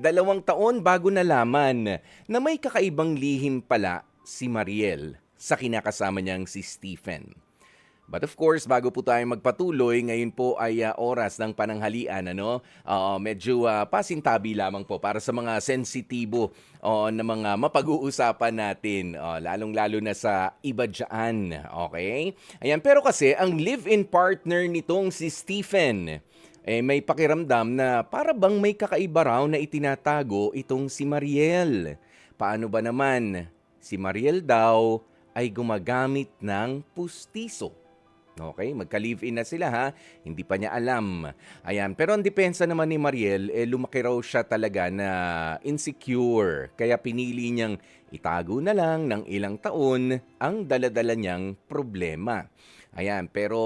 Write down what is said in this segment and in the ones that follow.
2 taon bago nalaman na may kakaibang lihim pala si Mariel sa kinakasama niyang si Stephen. But of course, bago po tayo magpatuloy, ngayon po ay oras ng pananghalian, ano? Medyo pasintabi lamang po para sa mga sensitibo na mga mapag-uusapan natin, lalong-lalo na sa iba dyan, okay? Ayan, pero kasi ang live-in partner nitong si Stephen, may pakiramdam na para bang may kakaiba raw na itinatago itong si Mariel. Paano ba naman? Si Mariel daw ay gumagamit ng pustiso. Okay, magka-live-in na sila ha. Hindi pa niya alam. Ayan, pero ang depensa naman ni Mariel, lumaki raw siya talaga na insecure. Kaya pinili niyang itago na lang ng ilang taon ang daladala niyang problema. Ayan, pero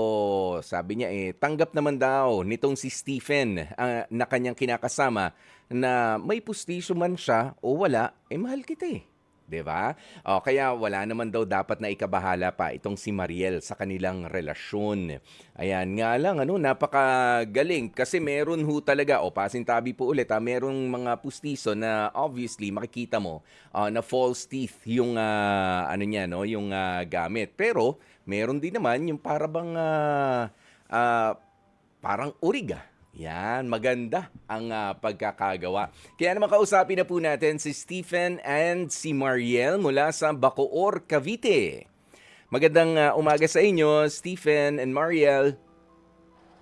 sabi niya tanggap naman daw nitong si Stephen na kanyang kinakasama na may pustisyo man siya o wala, mahal kita 'di ba? Kaya wala naman daw dapat na ikabahala pa itong si Mariel sa kanilang relasyon. Ayan nga lang, napakagaling kasi meron ho talaga, pasintabi po ulit, merong mga pustiso na obviously makikita mo na false teeth yung niya, no, yung gamit. Pero meron din naman yung parang uriga. Yan, maganda ang pagkakagawa. Kaya naman kausapin na po natin si Stephen and si Mariel mula sa Bacoor, Cavite. Magandang umaga sa inyo, Stephen and Mariel.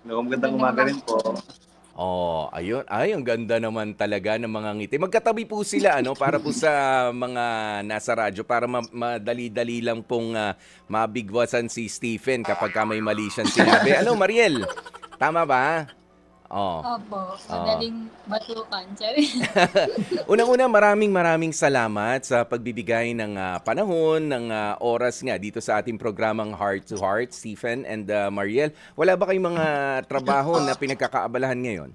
Magandang umaga rin po. Ayun. Ay, ang ganda naman talaga ng mga ngiti. Magkatabi po sila, para po sa mga nasa radyo, para madali-dali lang pong mabigwasan si Stephen kapag may mali siyang sinabi. Mariel? Tama ba? Opo, madaling batukan. Sorry. Unang-una, maraming salamat sa pagbibigay ng panahon, ng oras nga dito sa ating programang Heart to Heart, Stephen and Mariel. Wala ba kayong mga trabaho na pinagkakaabalahan ngayon?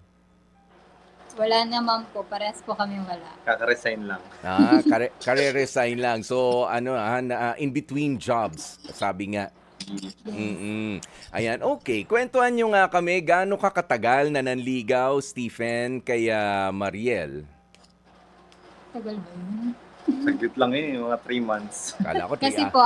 Wala naman po, parehas po kami wala. Kaka-resign lang. Kare-resign lang. So, in between jobs, sabi nga. Ayan, okay. Kwentuhan nyo nga kami, gaano kakatagal na nanligaw, Stephen, kaya Mariel? Tagal ba yun? Saglit lang mga 3 months. Kala ko Kasi po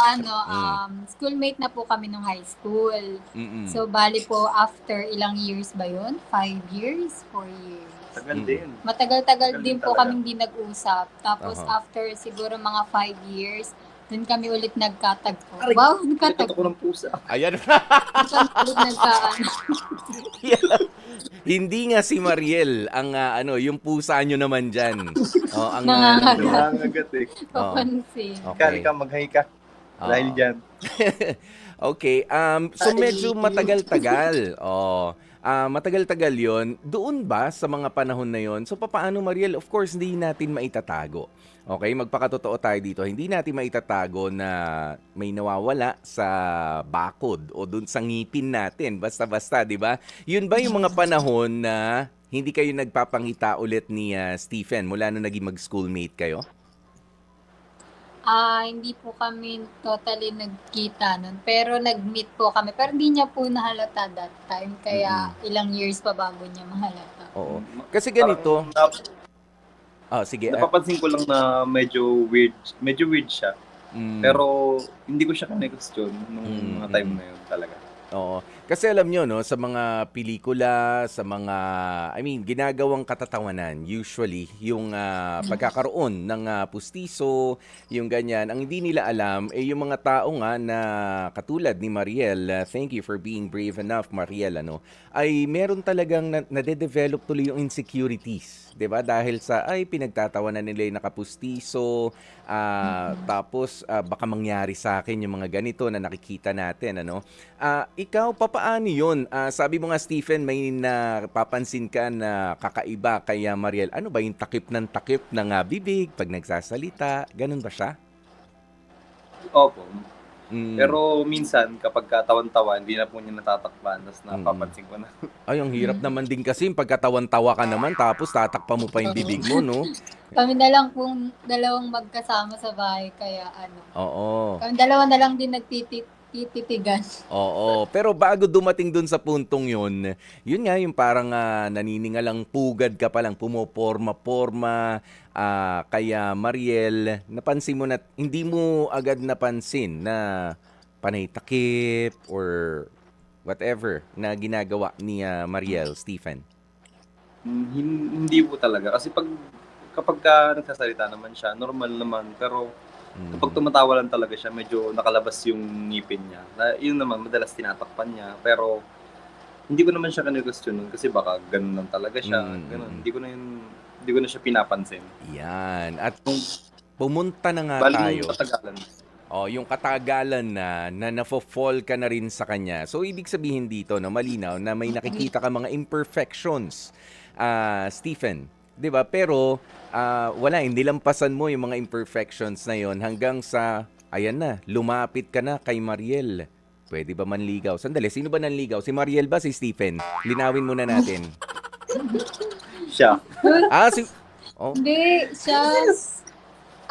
schoolmate na po kami nung high school. So bali po after ilang years ba yun? 5 years? 4 years? Tagal din. Matagal-tagal din po talaga. kaming di nag-usap. Tapos after siguro mga 5 years, dun kami ulit nagkatagpo. Wow, Ito nagkatagpo. ko ng pusa. Ayan. Ulit Hindi nga si Mariel ang yung pusa nyo naman diyan. Ang Nangangagat. Nangangagat Papansin. Kali ka, mag-hi ka. Dahil dyan. Okay, so medyo matagal-tagal. Matagal-tagal 'yon. Doon ba sa mga panahon na 'yon? So papaano, Mariel? Of course, hindi natin maitatago. Okay, magpakatotoo tayo dito. Hindi natin maitatago na may nawawala sa bakod o dun sa ngipin natin. Basta-basta, di ba? Yun ba yung mga panahon na hindi kayo nagpapangita ulit ni Stephen mula na naging mag-schoolmate kayo? Hindi po kami totally nagkita nun. Pero nag-meet po kami. Pero hindi niya po nahalata that time. Kaya ilang years pa bago niya mahalata. Oo. Kasi ganito. Sige. Napapansin ko lang na medyo weird siya. Pero hindi ko siya ka-question nung mga time na yun talaga. Oo. Kasi alam nyo, no, sa mga pelikula, sa mga, ginagawang katatawanan, usually, yung pagkakaroon ng pustiso, yung ganyan, ang hindi nila alam, yung mga tao nga na katulad ni Mariel, thank you for being brave enough, Mariel, ay meron talagang nade-develop tuloy yung insecurities, 'di ba? Dahil sa, pinagtatawanan nila yung nakapustiso, tapos baka mangyari sa akin yung mga ganito na nakikita natin, ikaw, papaano yun? Sabi mo nga, Stephen, may napapansin ka na kakaiba kaya Mariel. Ano ba yung takip ng bibig pag nagsasalita? Ganun ba siya? Opo. Pero minsan, kapag katawan-tawa, hindi na po niya natatakpan. Tapos napapansin ko na. Ay, ang hirap naman din kasi yung pagkatawan-tawa ka naman tapos tatakpa mo pa yung bibig mo, no? Kami na lang pong dalawang magkasama sa bahay. Kaya Oo. kami dalawa na lang din tititigan. Oo, pero bago dumating dun sa puntong yun, yun nga yung parang naniningalang pugad ka palang, pumoporma-porma, kaya Mariel, napansin mo na, hindi mo agad napansin na panay takip or whatever na ginagawa ni Mariel, Stephen. Hindi po talaga. Kasi kapag nagsasalita naman siya, normal naman. Pero kapag tumatawa lang talaga siya, medyo nakalabas yung ngipin niya. Yun naman, madalas tinatakpan niya. Pero hindi ko naman siya kinukustyon nun kasi baka ganun lang talaga siya. Ganun. Hindi ko na siya pinapansin. Yan. At pumunta na nga Bali tayo. nung katagalan. Yung katagalan na nafo-fall ka na rin sa kanya. So, ibig sabihin dito, no, malinaw na may nakikita ka mga imperfections, Stephen. 'Di ba? Pero, wala, hindi lampasan mo yung mga imperfections na yon hanggang sa, ayan na, lumapit ka na kay Mariel. Pwede ba manligaw? Sandali, sino ba nanligaw? Si Mariel ba, si Stephen? Linawin muna natin. Siya. Si... Oh, Hindi, siya.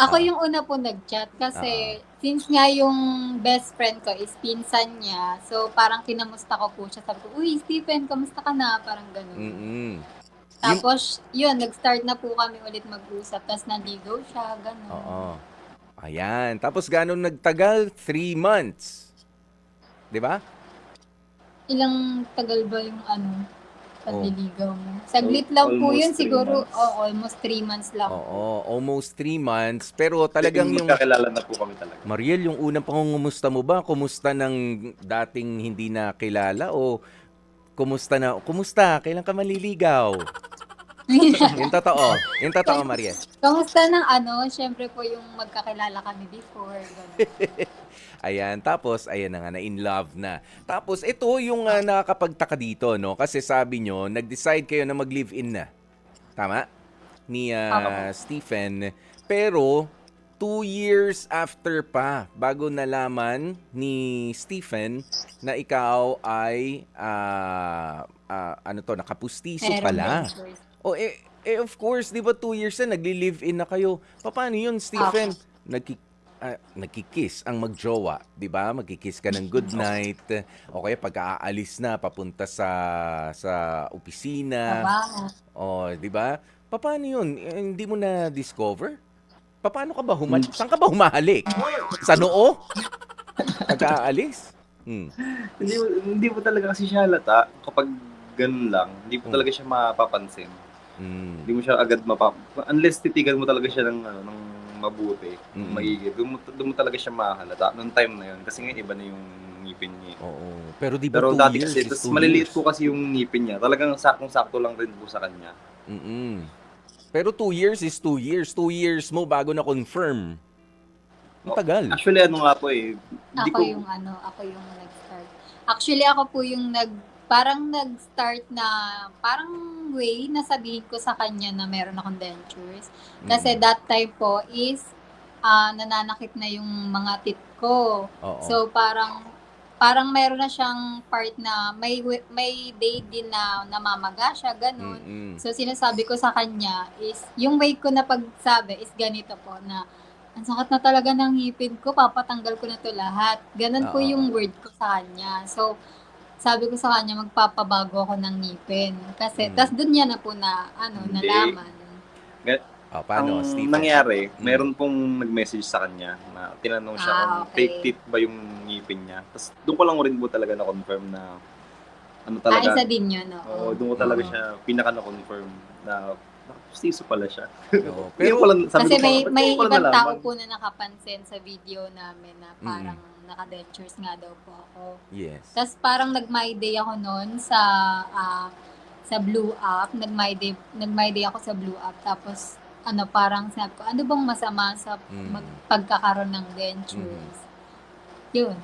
Ako yung una po nag-chat kasi since nga yung best friend ko is pinsan niya, so parang kinamusta ko po siya. Sabi ko, uy, Stephen, kamusta ka na? Parang ganun. Tapos, yun, nag-start na po kami ulit mag-usap. Tapos nanligaw siya, ganun. Oo. Ayan. Tapos gano'n nagtagal? 3 months. 'Di ba? Ilang tagal ba yung panliligaw mo? Saglit lang po Almost yun, 3 siguro. months. Almost 3 months lang. Oo, almost 3 months. Pero talagang yung... Magkakilala na po kami talaga. Mariel, yung unang pangungumusta mo ba? Kumusta ng dating hindi na kilala? O kumusta na? Kumusta? Kailan ka maliligaw? Yung totoo. Yung totoo, Mariel. Kamusta ng syempre po yung magkakilala kami before. Ganun. Ayan, tapos, ayan na nga, na-in love na. Tapos, ito yung nakakapagtaka dito, no? Kasi sabi nyo, nag-decide kayo na mag-live-in na. Tama? Ni Stephen. Pero, 2 years after pa, bago nalaman ni Stephen na ikaw ay, nakapustiso pala. O, of course, di ba 2 years na, nagli-live-in na kayo. Paano yun, Stephen? Nagkikiss ang magjowa, 'di ba? Magkikiss ka ng good night o kaya pag-aalis na papunta sa opisina. O, 'di ba? Paano 'yun? Hindi mo na discover? Paano ka ba Saan ka ba humahalik? Sa noo? Pag-aalis? Hindi po talaga kasi siya halata kapag ganun lang. Hindi po talaga siya mapapansin. Hindi mo siya agad unless titigan mo talaga siya ng mabuti, maigi. Doon mo talaga siya mahalata noong time na yun. Kasi nga iba na yung ngipin niya. Oo. Pero di ba 2 dati years kasi, is 2 maliliit years? po kasi yung ngipin niya. Talagang saktong-sakto lang rin po sa kanya. Pero 2 years is 2 years. 2 years mo bago na confirm. Ang tagal. Actually, nga po Ako yung nag-start. Actually, ako po yung parang nag-start na, parang way na sabihin ko sa kanya na meron akong dentures. Kasi that time po is, nananakit na yung mga teeth ko. Oo. So, parang meron na siyang part na may day din na namamaga siya, ganun. So, sinasabi ko sa kanya is, yung way ko na pagsabi is ganito po na, ang sakit na talaga ng ngipin ko, papatanggal ko na to lahat. Ganun po yung word ko sa kanya. So, sabi ko sa kanya, magpapabago ako ng ngipin. Kasi, tas doon niya na po nalaman. Paano, Ang Stephen? nangyari, meron pong nag-message sa kanya na tinanong siya kung fake teeth ba yung ngipin niya. Tapos doon ko lang rin po talaga na-confirm na talaga. Isa din yun, Oo, doon ko talaga siya pinaka-na-confirm na nakapustiso pala siya. Pero, kasi may ibang tao po na nakapansin sa video namin na parang naka-dentures nga daw po ako. Yes. Tapos parang nag-my day ako noon sa Blue App. Nag-my day ako sa Blue App. Tapos parang sabi ko, ano bang masama sa pagkakaroon ng dentures? Yun.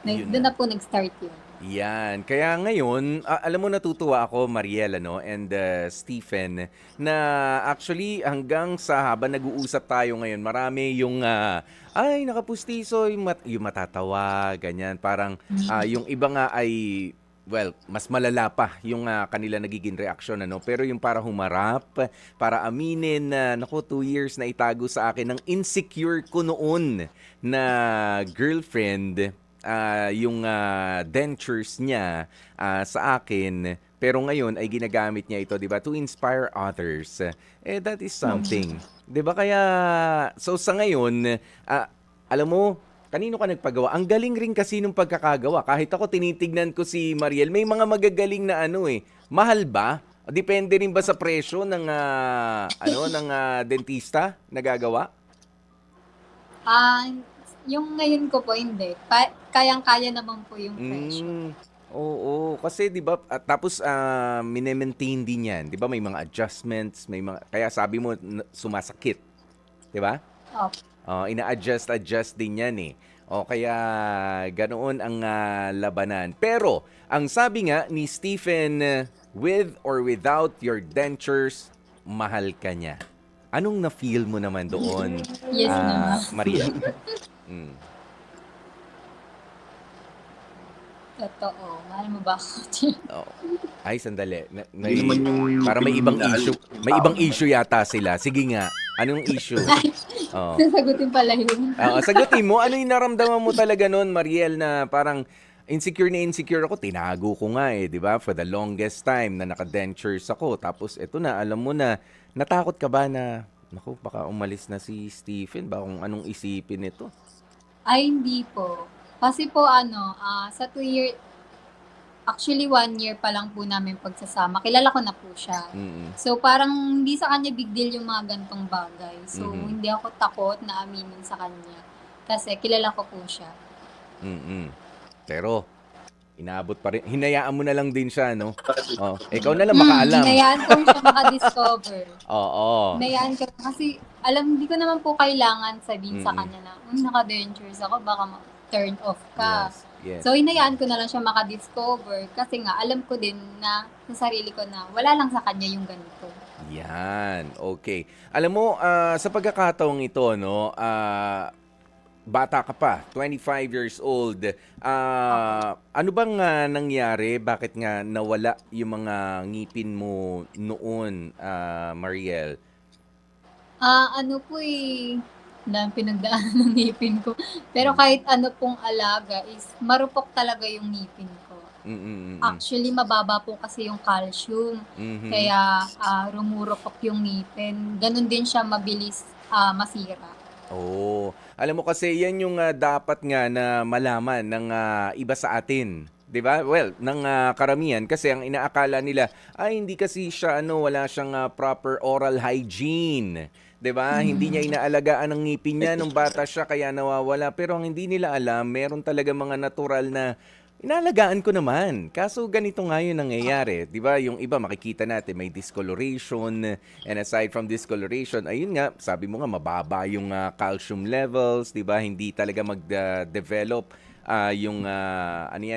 Doon na po nag-start yun. Yan. Kaya ngayon, alam mo, natutuwa ako, Mariel, and Stephen, na actually hanggang sa habang nag-uusap tayo ngayon, marami yung, nakapustiso, yung matatawa, ganyan. Parang yung iba nga ay, well, mas malala pa yung kanila nagiging reaksyon, Pero yung para humarap, para aminin na, 2 years na itago sa akin ng insecure ko noon na girlfriend, yung dentures niya sa akin, pero ngayon ay ginagamit niya ito, 'di ba, to inspire others. That is something. 'Di ba? Kaya so sa ngayon, alam mo, kanino ka nagpagawa? Ang galing rin kasi nung pagkakagawa. Kahit ako tinitignan ko si Mariel, may mga magagaling na mahal ba? Depende rin ba sa presyo ng dentista na gagawa? Ah, yung ngayon ko po hindi. Kayang-kaya naman po yung presyo. Oo, kasi 'di ba tapos mine-maintain din 'yan, 'di ba? May mga adjustments, may mga kaya sabi mo sumasakit, 'di ba? Opo. Ina-adjust din 'yan eh. O kaya ganoon ang labanan. Pero ang sabi nga ni Stephen, with or without your dentures, mahal ka niya. Anong na-feel mo naman doon, Yes naman. Maria? Mm. Totoo. Mahal mo ba ako? Oh. Ay, sandali. Yun naman yung para may ibang pinag- issue. May ibang issue yata sila. Sige nga. Anong issue? Oh. Sasagutin pala yun. Sagutin mo, ano yung naramdaman mo talaga noon, Mariel, na parang insecure ako. Tinago ko nga 'di ba? For the longest time na naka-dentures ako. Tapos eto na, alam mo na, natakot ka ba na, naku, baka umalis na si Stephen, ba kung anong isipin nito? Ay, hindi po. Kasi po sa 2 year, actually 1 year pa lang po namin pagsasama. Kilala ko na po siya. Mm-mm. So parang hindi sa kanya big deal yung mga gantong bagay. So Mhm. hindi ako takot na aminin sa kanya. Kasi kilala ko po siya. Mm-mm. Pero, inabot pa rin. Hinayaan mo na lang din siya, no? Oh, ikaw na lang makaalam. Hinayaan ko siya makadiscover. Oo. Hinayaan ko kasi hindi ko naman po kailangan sabihin sa Mm-mm. kanya na naka-dentures ako, baka turn off ka. Yes. So, hinayaan ko na lang siya makadiscover kasi nga, alam ko din na sa sarili ko na wala lang sa kanya yung ganito. Yan. Okay. Alam mo, sa pagkakataong ito, no, bata ka pa, 25 years old. Ano bang nangyari? Bakit nga nawala yung mga ngipin mo noon, Mariel? Dahil pinagdaanan ng ngipin ko. Pero kahit ano pong alaga is marupok talaga yung ngipin ko. Actually, mababa po kasi yung calcium. Mhm. Kaya rumurupok yung ngipin. Ganun din siya mabilis masira. Oh, alam mo kasi yan yung dapat nga na malaman ng iba sa atin. 'Di ba? Well, ng karamihan kasi ang inaakala nila ay hindi kasi siya wala siyang proper oral hygiene. 'Di ba? Hindi niya inaalagaan ang ngipin niya nung bata siya kaya nawawala. Pero ang hindi nila alam, meron talaga mga natural na inalagaan ko naman. Kaso ganito nga yung nangyayari. 'Di ba? Yung iba makikita natin may discoloration. And aside from discoloration, ayun nga, sabi mo nga mababa yung calcium levels, 'di ba? Hindi talaga mag-develop yung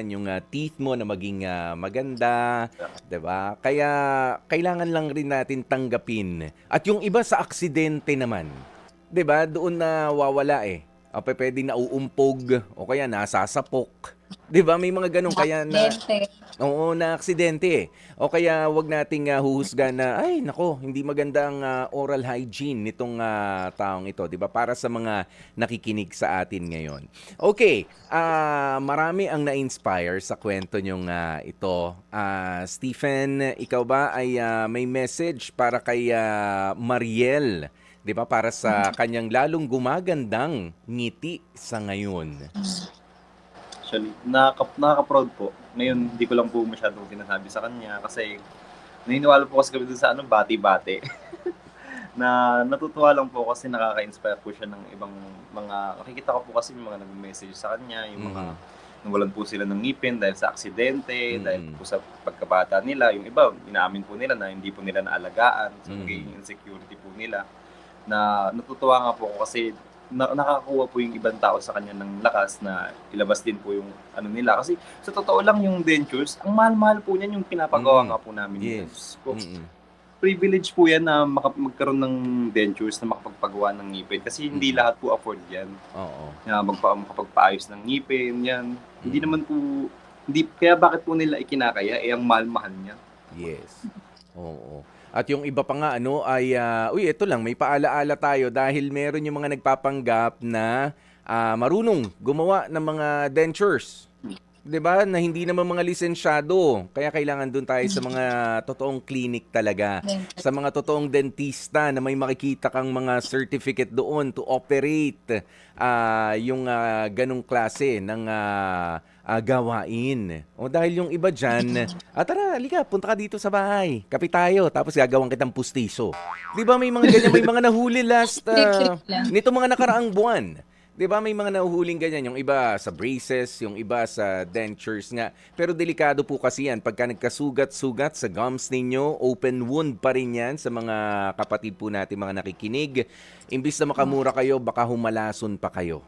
yung teeth mo na maging maganda, 'di ba? Kaya kailangan lang rin natin tanggapin. At yung iba sa aksidente naman, 'di ba? Doon na wawala O pwede na uumpog o kaya nasasapok. 'Di ba? May mga ganun kaya na Aksidente. oo, na aksidente O kaya wag nating huhusgan na ay nako, hindi maganda ang oral hygiene nitong taong ito, 'di ba? Para sa mga nakikinig sa atin ngayon. Okay, marami ang na-inspire sa kwento nyong ito. Stephen, ikaw ba ay may message para kay Mariel, 'di ba? Para sa kanyang lalong gumagandang ngiti sa ngayon. Actually, nakaka-proud po. Ngayon, hindi ko lang po masyadong sinasabi sa kanya kasi naniniwala po kasi kami dun sa bati-bati. na natutuwa lang po kasi nakaka-inspire po siya ng ibang mga, nakikita ko po kasi yung mga nag-message sa kanya, yung mga nawalan po sila ng ngipin dahil sa aksidente, dahil po sa pagkabata nila. Yung iba, inaamin po nila na hindi po nila naalagaan. So, naging insecurity po nila. Na natutuwa nga po ako kasi nakakakuha po yung ibang tao sa kanya ng lakas na ilabas din po yung nila. Kasi sa totoo lang yung dentures, ang mahal-mahal po niyan yung pinapagawa nga po namin. Yes. Privilege po yan na magkaroon ng dentures na makapagpagawa ng ngipin. Kasi hindi lahat po afford yan. Oo. Na makapagpaayos ng ngipin, yan. Hindi naman po, kaya bakit po nila ikinakaya? Ang mahal-mahal niya. Yes. Oo. At yung iba pa nga ay ito lang, may paalaala tayo dahil meron yung mga nagpapanggap na marunong gumawa ng mga dentures. 'Di ba? Na hindi naman mga lisensyado. Kaya kailangan doon tayo sa mga totoong clinic talaga. Then, Sa mga totoong dentista na may makikita kang mga certificate doon to operate yung ganong klase ng gawain. O dahil yung iba dyan, tara, halika, punta ka dito sa bahay. Kape tayo, tapos gagawin kitang pustiso. 'Di ba may mga ganyan, may mga nahuli last trick lang. nito mga nakaraang buwan. 'Di ba may mga nahuhuling ganyan, yung iba sa braces, yung iba sa dentures nga. Pero delikado po kasi yan pagka nagkasugat-sugat sa gums ninyo, open wound pa rin yan sa mga kapatid po natin mga nakikinig. Imbis na makamura kayo, baka humalason pa kayo.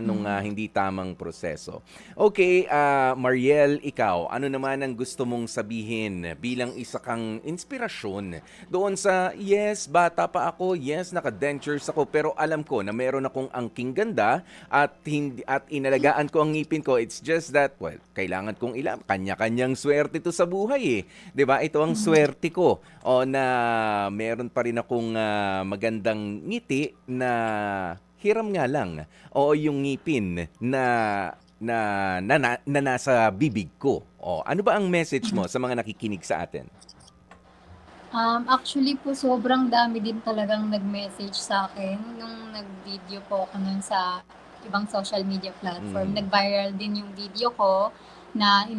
Nung hindi tamang proseso. Okay, Mariel, ikaw, ano naman ang gusto mong sabihin bilang isa kang inspirasyon doon sa, yes, bata pa ako, yes, naka-dentures ako, pero alam ko na meron akong angking ganda at, at inalagaan ko ang ngipin ko. It's just that, well, kailangan kong kanya-kanyang swerte to sa buhay eh. 'Di ba? Ito ang swerte ko na meron pa rin akong magandang ngiti na hiram nga lang. O yung ngipin na nasa bibig ko. Ano ba ang message mo sa mga nakikinig sa atin? Actually po, sobrang dami din talagang nag-message sa akin nung nag-video po ako nun sa ibang social media platform. Nag-viral din yung video ko na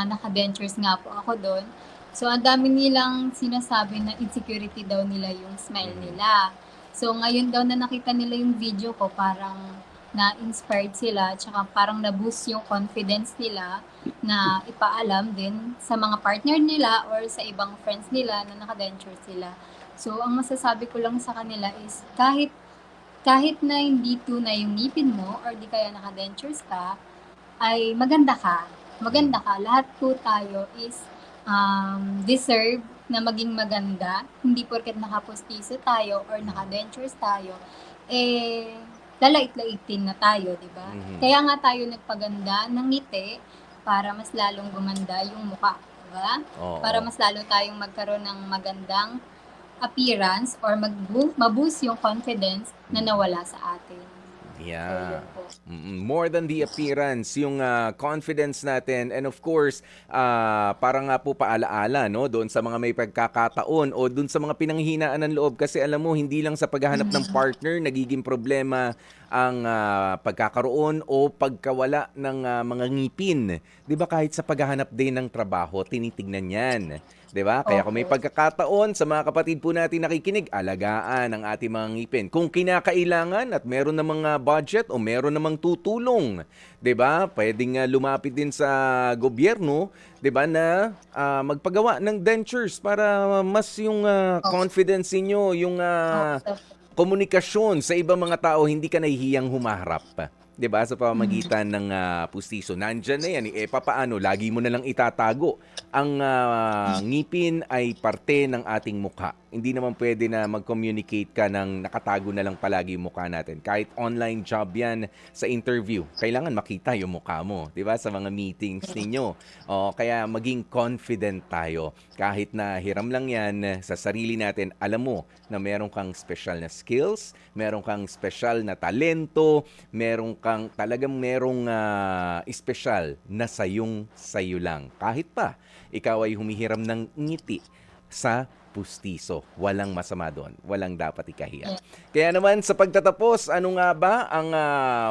naka-dentures nga po ako doon. So, ang dami nilang sinasabi na insecurity daw nila yung smile nila. So, ngayon daw na nakita nila yung video ko, parang na-inspired sila, tsaka parang na-boost yung confidence nila na ipaalam din sa mga partner nila or sa ibang friends nila na naka-denture sila. So, ang masasabi ko lang sa kanila is kahit na hindi tunay yung ngipin mo or di kaya naka-dentures ka, ay maganda ka. Maganda ka. Lahat po tayo is deserve na maging maganda. Hindi porket nakapustiso tayo or naka-dentures tayo, lalait-laitin na tayo, di ba? Kaya nga tayo nagpaganda ng ngiti para mas lalong gumanda yung mukha, di ba? Para mas lalo tayong magkaroon ng magandang appearance or maboost yung confidence na nawala sa atin. Yeah. More than the appearance, yung confidence natin, and of course, para nga po paalaala, no, doon sa mga may pagkakataon o doon sa mga pinanghihinaan ng loob, kasi alam mo, hindi lang sa paghahanap ng partner nagiging problema ang pagkakaroon o pagkawala ng mga ngipin. 'Di ba, kahit sa paghahanap din ng trabaho, tinitignan 'yan. 'Di ba? Kaya kung may pagkakataon sa mga kapatid po natin nakikinig, alagaan ang ating mga ngipin. Kung kinakailangan at meron na mga budget o meron namang tutulong, 'di ba? Pwedeng lumapit din sa gobyerno, 'di ba, na magpagawa ng dentures para mas yung confidence niyo, yung komunikasyon sa ibang mga tao, hindi ka nahihiyang humaharap. 'Di ba? Sa pamamagitan ng pustiso. Nandyan na yan. Papaano? Lagi mo na lang itatago. Ang ngipin ay parte ng ating mukha. Hindi naman pwede na mag-communicate ka ng nakatago na lang palagi yung mukha natin. Kahit online job yan sa interview, kailangan makita yung mukha mo, 'di ba? Sa mga meetings ninyo. Kaya maging confident tayo. Kahit na hiram lang yan sa sarili natin, alam mo na meron kang special na skills, meron kang special na talento, meron kang talagang merong special na sayo lang. Kahit pa ikaw ay humihiram ng ngiti sa pustiso. Walang masama doon. Walang dapat ikahiya. Kaya naman sa pagtatapos, ano nga ba ang,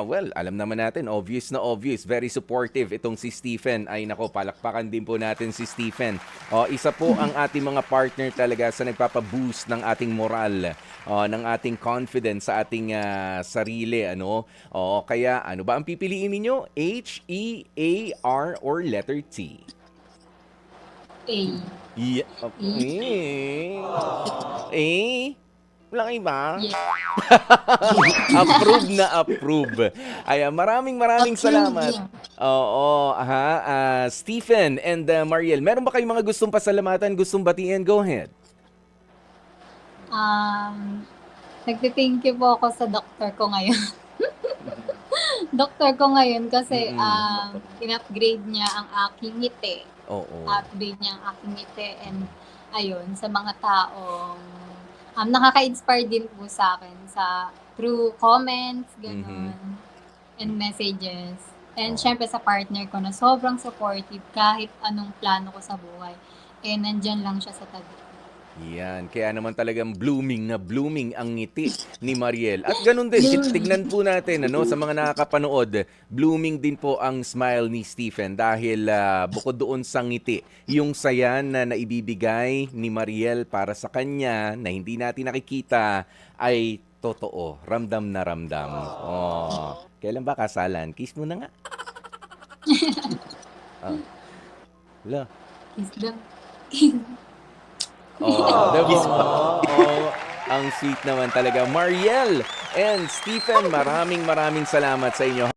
well, alam naman natin, obvious na obvious, very supportive itong si Stephen. Ay nako, palakpakan din po natin si Stephen. Isa po ang ating mga partner talaga sa nagpapaboost ng ating moral, ng ating confidence sa ating sarili. Kaya ano ba ang pipiliin ninyo? H, E, A, R, or letter T? A. Yeah. Walang iba? Yeah. Approve na approve. Ay, maraming salamat. Stephen and Mariel, meron ba kayong mga gustong pasalamatan, gustong batiin? Go ahead. Nagte-thank you po ako sa doktor ko ngayon. Doktor ko ngayon kasi in-upgrade niya ang aking ngiti. Upgrade niya ang aking ngiti, and ayun, sa mga taong nakaka-inspire din po sa akin through comments, gano'n. and messages. And syempre sa partner ko na sobrang supportive kahit anong plano ko sa buhay. Eh, nandyan lang siya sa tabi ko. Yan, kaya naman talagang blooming na blooming ang ngiti ni Mariel. At ganun din, tignan po natin sa mga nakakapanood, blooming din po ang smile ni Stephen dahil bukod doon sa ngiti, yung saya na naibibigay ni Mariel para sa kanya na hindi natin nakikita ay totoo, ramdam na ramdam. Oh. Kailan ba kasalan? Kiss mo na nga. Wala. Kiss them. Oh, diba? Oh, ang sweet naman talaga. Mariel and Stephen, maraming salamat sa inyo.